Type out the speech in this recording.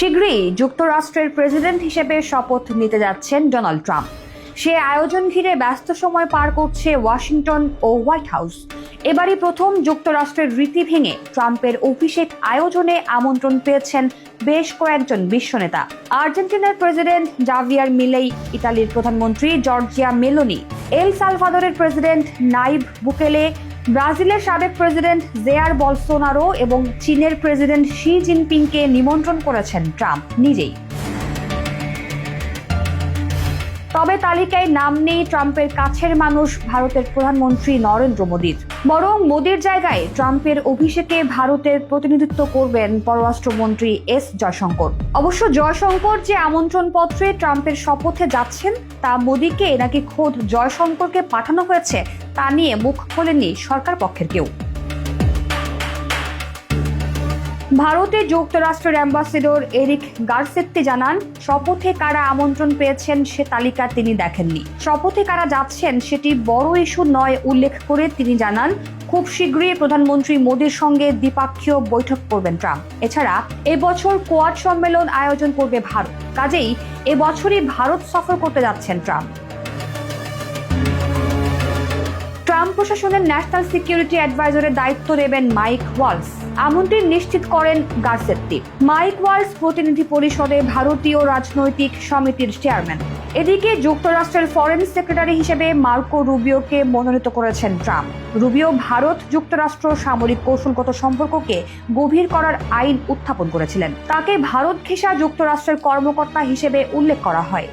শীঘ্রই যুক্তরাষ্ট্রের প্রেসিডেন্ট হিসেবে শপথ নিতে যাচ্ছেন ডোনাল্ড ট্রাম্প। সে আয়োজন ঘিরে ব্যস্ত সময় পার করছে ওয়াশিংটন ও হোয়াইট হাউস। এবারই প্রথম যুক্তরাষ্ট্রের রীতি ভেঙে ট্রাম্পের অভিষেক আয়োজনে আমন্ত্রণ পেয়েছেন বেশ কয়েকজন বিশ্বনেতা। আর্জেন্টিনার প্রেসিডেন্ট জাভিয়ার মিলেই, ইতালির প্রধানমন্ত্রী জর্জিয়া মেলোনি, এল সালভাদরের প্রেসিডেন্ট নাইব বুকেলে, ব্রাজিলের সাবেক প্রেসিডেন্ট জেয়ার বলসোনারো এবং চীনের প্রেসিডেন্ট শি জিনপিংকে নিমন্ত্রণ করেছেন ট্রাম্প নিজেই। তবে তালিকায় নাম নেই ট্রাম্পের কাছের মানুষ ভারতের প্রধানমন্ত্রী নরেন্দ্র মোদীর। বরং মোদীর জায়গায় ট্রাম্পের অভিষেকে ভারতের প্রতিনিধিত্ব করবেন পররাষ্ট্রমন্ত্রী এস জয়শঙ্কর। অবশ্য জয়শঙ্কর যে আমন্ত্রণপত্রে ট্রাম্পের শপথে যাচ্ছেন তা মোদীকে নাকি খোদ জয়শঙ্করকে পাঠানো হয়েছে তা নিয়ে মুখ খোলেননি সরকার পক্ষের কেউ। ভারতে যুক্তরাষ্ট্রের অ্যাম্বাসেডর এরিক গারসেত্তি জানান, শপথে কারা আমন্ত্রণ পেয়েছেন সে তালিকা তিনি দেখেননি। শপথে কারা যাচ্ছেন সেটি বড় ইস্যু নয় উল্লেখ করে তিনি জানান, খুব শীঘ্রই প্রধানমন্ত্রী মোদীর সঙ্গে দ্বিপাক্ষীয় বৈঠক করবেন ট্রাম্প। এছাড়া এবছর কোয়াড সম্মেলন আয়োজন করবে ভারত, কাজেই এবছরই ভারত সফর করতে যাচ্ছেন ট্রাম্প। ট্রাম্প প্রশাসনের ন্যাশনাল সিকিউরিটি অ্যাডভাইজরের দায়িত্ব নেবেন মাইক ওয়ালস, এমনটি নিশ্চিত করেন গারসেত্তি। মাইক ওয়ালস প্রতিনিধি পরিষদে ভারতীয় রাজনৈতিক সমিতির চেয়ারম্যান। এদিকে যুক্তরাষ্ট্রের ফরেন সেক্রেটারি হিসেবে মার্কো রুবিওকে মনোনীত করেছেন ট্রাম্প। রুবিও ভারত যুক্তরাষ্ট্র সামরিক কৌশলগত সম্পর্ককে গভীর করার আইন উত্থাপন করেছিলেন। তাকে ভারত ঘেঁষা যুক্তরাষ্ট্রের কর্মকর্তা হিসেবে উল্লেখ করা হয়।